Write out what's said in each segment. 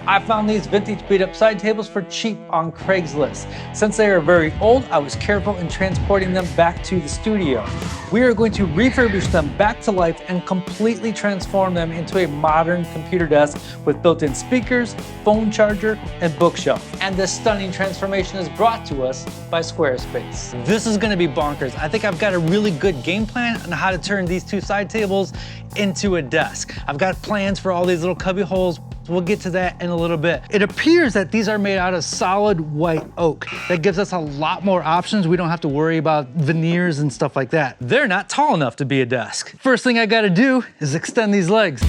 I found these vintage beat-up side tables for cheap on Craigslist. Since they are very old, I was careful in transporting them back to the studio. We are going to refurbish them back to life and completely transform them into a modern computer desk with built-in speakers, phone charger, and bookshelf. And this stunning transformation is brought to us by Squarespace. This is gonna be bonkers. I think I've got a really good game plan on how to turn these two side tables into a desk. I've got plans for all these little cubby holes. We'll get to that in a little bit. It appears that these are made out of solid white oak. That gives us a lot more options. We don't have to worry about veneers and stuff like that. They're not tall enough to be a desk. First thing I gotta do is extend these legs.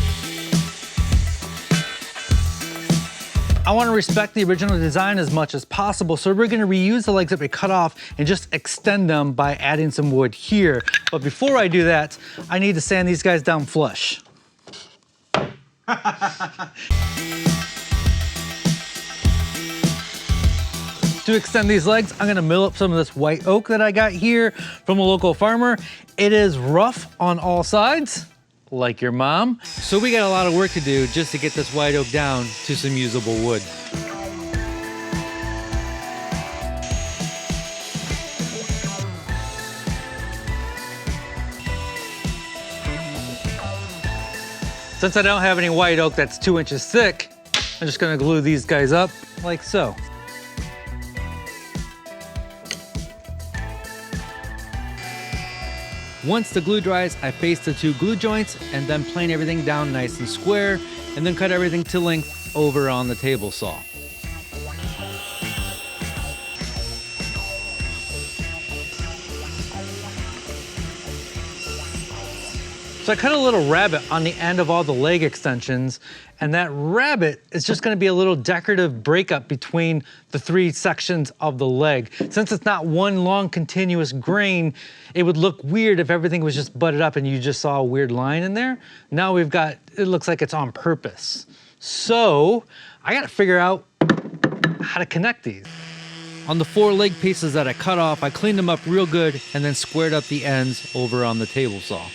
I wanna respect the original design as much as possible, so we're gonna reuse the legs that we cut off and just extend them by adding some wood here. But before I do that, I need to sand these guys down flush. To extend these legs, I'm gonna mill up some of this white oak that I got here from a local farmer. It is rough on all sides, like your mom. So we got a lot of work to do just to get this white oak down to some usable wood. Since I don't have any white oak that's 2 inches thick, I'm just gonna glue these guys up like so. Once the glue dries, I paste the two glue joints and then plane everything down nice and square, and then cut everything to length over on the table saw. So I cut a little rabbet on the end of all the leg extensions, and that rabbet is just gonna be a little decorative breakup between the three sections of the leg. Since it's not one long continuous grain, it would look weird if everything was just butted up and you just saw a weird line in there. Now we've got, it looks like it's on purpose. So I gotta figure out how to connect these. On the 4 leg pieces that I cut off, I cleaned them up real good and then squared up the ends over on the table saw.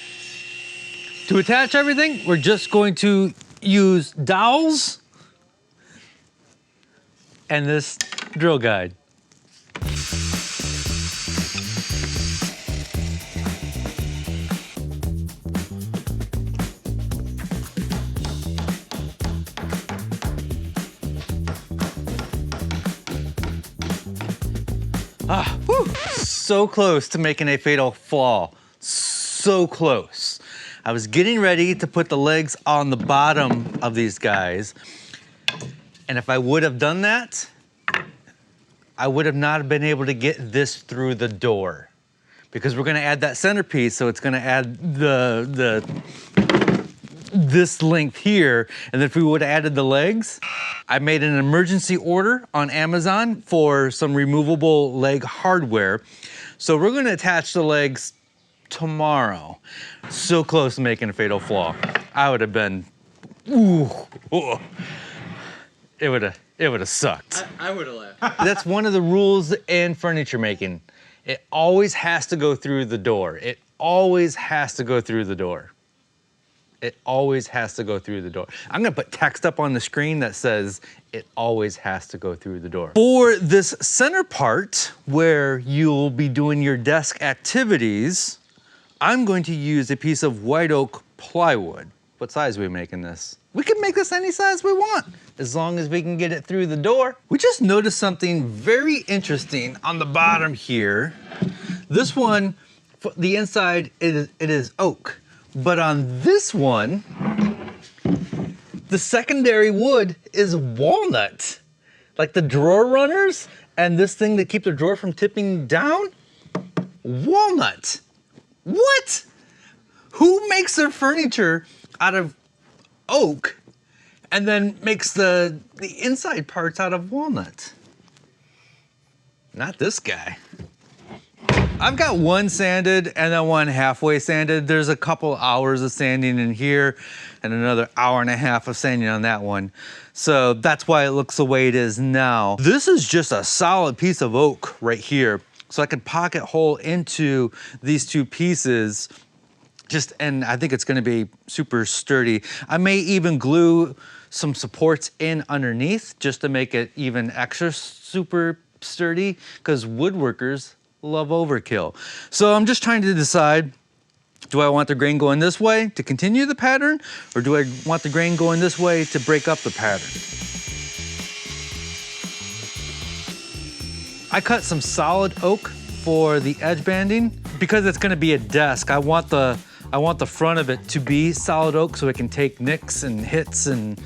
To attach everything, we're just going to use dowels and this drill guide. Whew, so close to making a fatal flaw. So close. I was getting ready to put the legs on the bottom of these guys. And if I would have done that, I would have not been able to get this through the door. Because we're gonna add that centerpiece, so it's gonna add this length here. And if we would have added the legs, I made an emergency order on Amazon for some removable leg hardware. So we're gonna attach the legs tomorrow. So close to making a fatal flaw. I would have been, ooh. It would have sucked. I would have laughed. That's one of the rules in furniture making. It always has to go through the door. It always has to go through the door. It always has to go through the door. I'm gonna put text up on the screen that says it always has to go through the door. For this center part where you'll be doing your desk activities, I'm going to use a piece of white oak plywood. What size are we making this? We can make this any size we want, as long as we can get it through the door. We just noticed something very interesting on the bottom here. This one, the inside, it is oak. But on this one, the secondary wood is walnut. Like the drawer runners and this thing that keep the drawer from tipping down, walnut. What? Who makes their furniture out of oak and then makes the inside parts out of walnut? Not this guy. I've got one sanded and then one halfway sanded. There's a couple hours of sanding in here and another hour and a half of sanding on that one. So that's why it looks the way it is now. This is just a solid piece of oak right here. So I could pocket hole into these two pieces and I think it's gonna be super sturdy. I may even glue some supports in underneath just to make it even extra super sturdy, because woodworkers love overkill. So I'm just trying to decide, do I want the grain going this way to continue the pattern, or do I want the grain going this way to break up the pattern? I cut some solid oak for the edge banding because it's gonna be a desk. I want the front of it to be solid oak so it can take nicks and hits and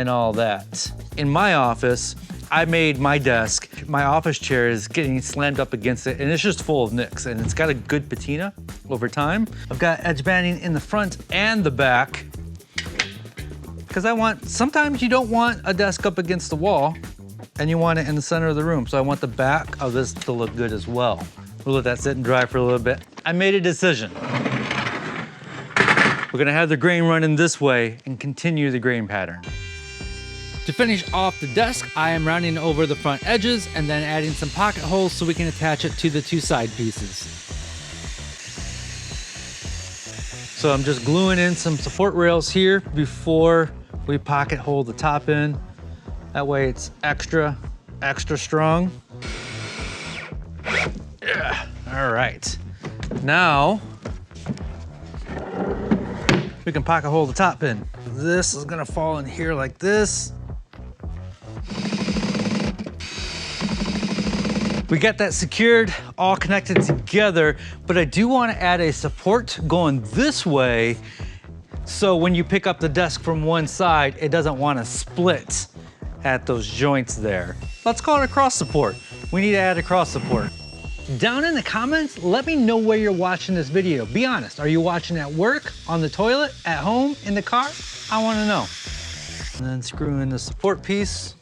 all that. In my office, I made my desk, my office chair is getting slammed up against it and it's just full of nicks, and it's got a good patina over time. I've got edge banding in the front and the back because sometimes you don't want a desk up against the wall and you want it in the center of the room. So I want the back of this to look good as well. We'll let that sit and dry for a little bit. I made a decision. We're gonna have the grain running this way and continue the grain pattern. To finish off the desk, I am rounding over the front edges and then adding some pocket holes so we can attach it to the two side pieces. So I'm just gluing in some support rails here before we pocket hole the top in. That way it's extra strong. Yeah. All right. Now, we can pocket hole the top in. This is gonna fall in here like this. We got that secured, all connected together, but I do want to add a support going this way so when you pick up the desk from one side, it doesn't want to split at those joints there. Let's call it a cross support. We need to add a cross support. Down in the comments, let me know where you're watching this video. Be honest, are you watching at work, on the toilet, at home, in the car? I want to know. And then screw in the support piece.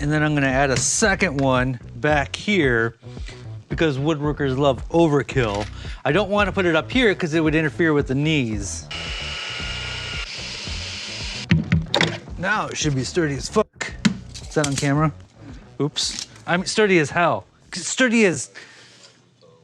And then I'm gonna add a second one back here because woodworkers love overkill. I don't want to put it up here because it would interfere with the knees. Now it should be sturdy as fuck. Is that on camera? Oops. I'm sturdy as hell.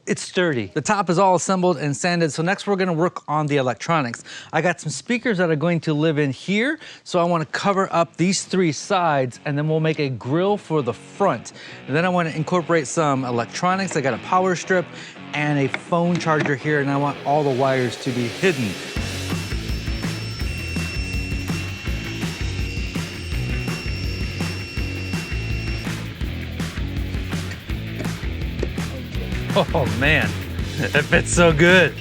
It's sturdy. The top is all assembled and sanded, so next we're gonna work on the electronics. I got some speakers that are going to live in here, so I wanna cover up these three sides, and then we'll make a grill for the front. And then I wanna incorporate some electronics. I got a power strip and a phone charger here, and I want all the wires to be hidden. Oh man, it fits so good.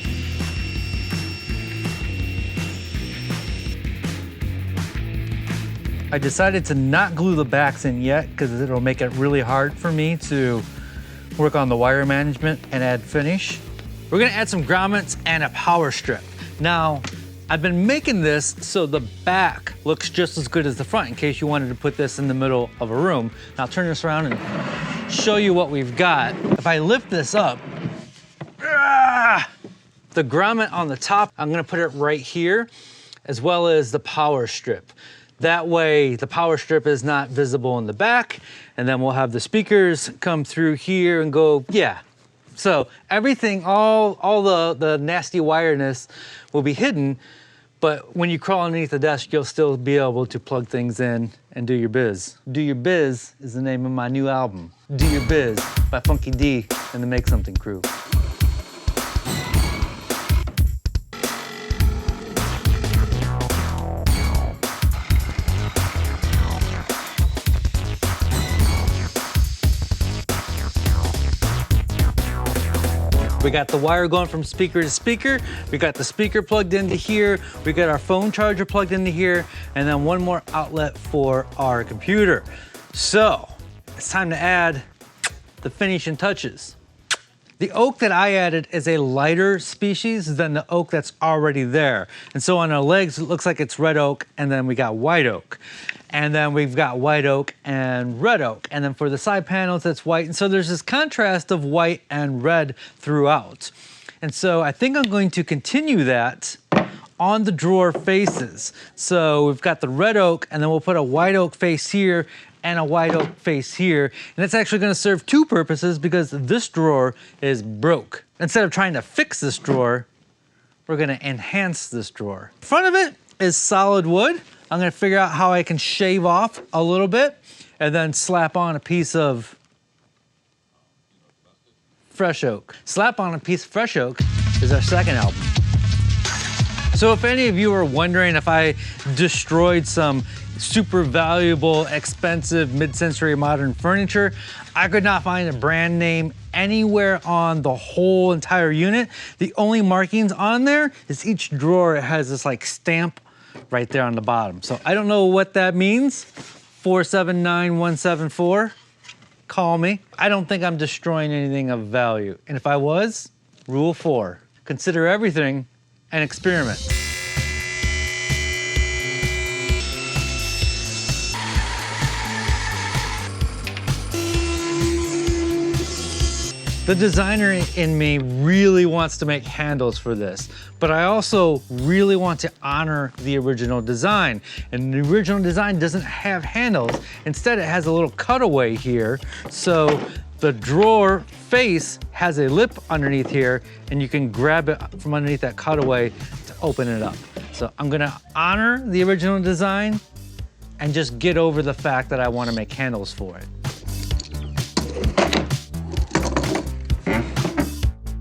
I decided to not glue the backs in yet because it'll make it really hard for me to work on the wire management and add finish. We're gonna add some grommets and a power strip. Now, I've been making this so the back looks just as good as the front in case you wanted to put this in the middle of a room. And I'll turn this around and show you what we've got. If I lift this up, the grommet on the top, I'm gonna put it right here, as well as the power strip. That way, the power strip is not visible in the back, and then we'll have the speakers come through here and go, yeah. So everything, all the nasty wireness will be hidden, but when you crawl underneath the desk, you'll still be able to plug things in and do your biz. Do Your Biz is the name of my new album. Do Your Biz by Funky D and the Make Something crew. We got the wire going from speaker to speaker. We got the speaker plugged into here. We got our phone charger plugged into here, and then one more outlet for our computer. So it's time to add the finishing touches. The oak that I added is a lighter species than the oak that's already there. And so on our legs, it looks like it's red oak, and then we got white oak. And then we've got white oak and red oak. And then for the side panels, it's white. And so there's this contrast of white and red throughout. And so I think I'm going to continue that on the drawer faces. So we've got the red oak, and then we'll put a white oak face here and a white oak face here. And it's actually gonna serve two purposes because this drawer is broke. Instead of trying to fix this drawer, we're gonna enhance this drawer. Front of it is solid wood. I'm gonna figure out how I can shave off a little bit and then slap on a piece of fresh oak. Slap on a piece of fresh oak is our second album. So if any of you are wondering if I destroyed some super valuable, expensive, mid-century modern furniture, I could not find a brand name anywhere on the whole entire unit. The only markings on there is each drawer has this like stamp right there on the bottom. So I don't know what that means. 479174, call me. I don't think I'm destroying anything of value. And if I was, rule 4, consider everything an experiment. The designer in me really wants to make handles for this, but I also really want to honor the original design. And the original design doesn't have handles. Instead, it has a little cutaway here. So the drawer face has a lip underneath here, and you can grab it from underneath that cutaway to open it up. So I'm gonna honor the original design and just get over the fact that I wanna make handles for it.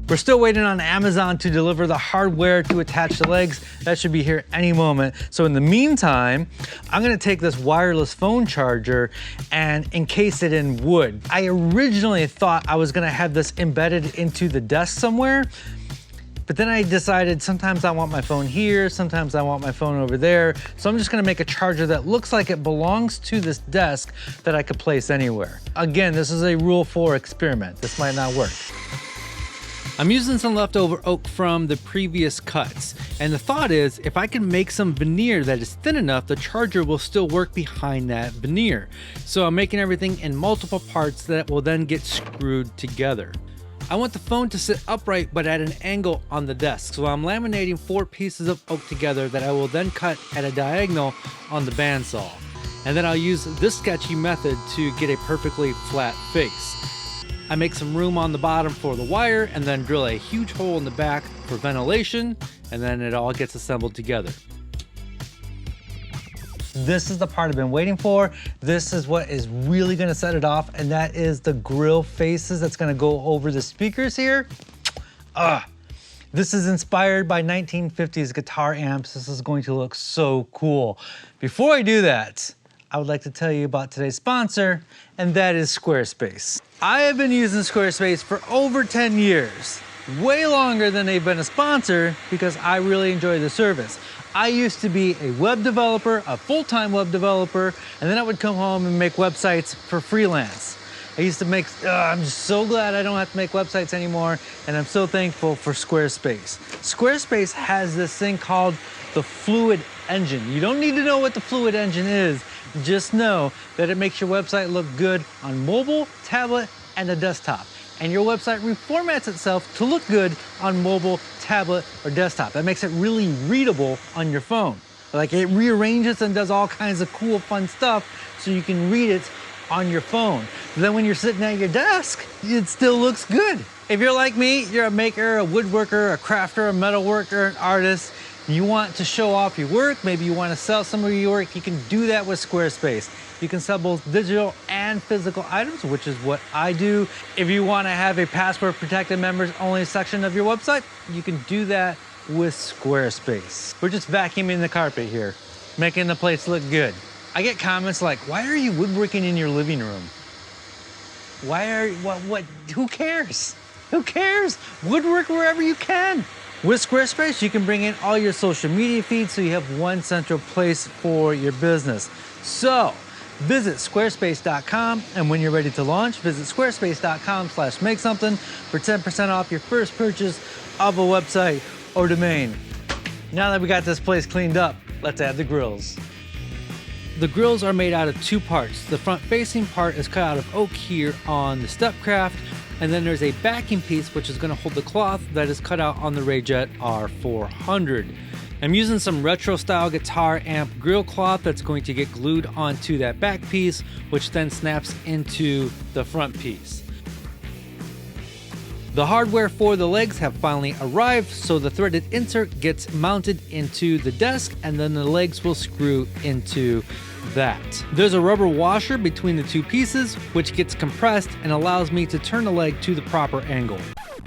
We're still waiting on Amazon to deliver the hardware to attach the legs. That should be here any moment. So in the meantime, I'm gonna take this wireless phone charger and encase it in wood. I originally thought I was gonna have this embedded into the desk somewhere, but then I decided sometimes I want my phone here, sometimes I want my phone over there. So I'm just gonna make a charger that looks like it belongs to this desk that I could place anywhere. Again, this is a rule 4 experiment. This might not work. I'm using some leftover oak from the previous cuts, and the thought is if I can make some veneer that is thin enough, the charger will still work behind that veneer. So I'm making everything in multiple parts that will then get screwed together. I want the phone to sit upright but at an angle on the desk, so I'm laminating 4 pieces of oak together that I will then cut at a diagonal on the bandsaw. And then I'll use this sketchy method to get a perfectly flat face. I make some room on the bottom for the wire and then drill a huge hole in the back for ventilation, and then it all gets assembled together. This is the part I've been waiting for. This is what is really gonna set it off, and that is the grill faces that's gonna go over the speakers here. This is inspired by 1950s guitar amps. This is going to look so cool. Before I do that, I would like to tell you about today's sponsor, and that is Squarespace. I have been using Squarespace for over 10 years, way longer than they've been a sponsor because I really enjoy the service. I used to be a web developer, a full-time web developer, and then I would come home and make websites for freelance. I used to make, I'm just so glad I don't have to make websites anymore, and I'm so thankful for Squarespace. Squarespace has this thing called the Fluid Engine. You don't need to know what the Fluid Engine is. Just know that it makes your website look good on mobile, tablet, and a desktop. And your website reformats itself to look good on mobile, tablet, or desktop. That makes it really readable on your phone. Like it rearranges and does all kinds of cool, fun stuff so you can read it on your phone. Then when you're sitting at your desk, it still looks good. If you're like me, you're a maker, a woodworker, a crafter, a metalworker, an artist, you want to show off your work, maybe you want to sell some of your work, you can do that with Squarespace. You can sell both digital and physical items, which is what I do. If you want to have a password protected members only section of your website, you can do that with Squarespace. We're just vacuuming the carpet here, making the place look good. I get comments like, why are you woodworking in your living room? Who cares? Who cares? Woodwork wherever you can. With Squarespace, you can bring in all your social media feeds so you have one central place for your business. So, visit squarespace.com, and when you're ready to launch, visit squarespace.com/makesomething for 10% off your first purchase of a website or domain. Now that we got this place cleaned up, let's add the grills. The grills are made out of 2 parts. The front-facing part is cut out of oak here on the Stepcraft, and then there's a backing piece which is going to hold the cloth that is cut out on the Rayjet R400. I'm using some retro style guitar amp grill cloth that's going to get glued onto that back piece, which then snaps into the front piece. The hardware for the legs have finally arrived, so the threaded insert gets mounted into the desk and then the legs will screw into that. There's a rubber washer between the two pieces, which gets compressed and allows me to turn the leg to the proper angle.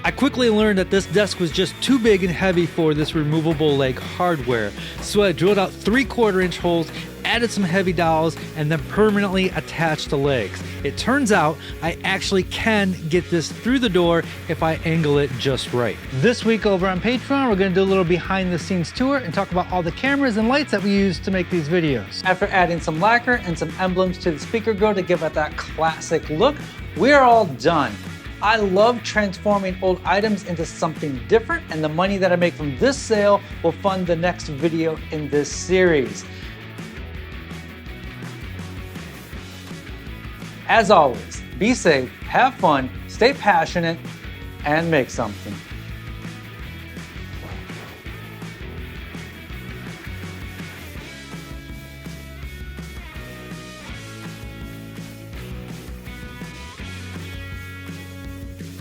I quickly learned that this desk was just too big and heavy for this removable leg hardware, so I drilled out 3/4 inch holes, added some heavy dowels, and then permanently attached the legs. It turns out I actually can get this through the door if I angle it just right. This week over on Patreon, we're gonna do a little behind the scenes tour and talk about all the cameras and lights that we use to make these videos. After adding some lacquer and some emblems to the speaker grill to give it that classic look, we're all done. I love transforming old items into something different, and the money that I make from this sale will fund the next video in this series. As always, be safe, have fun, stay passionate, and make something.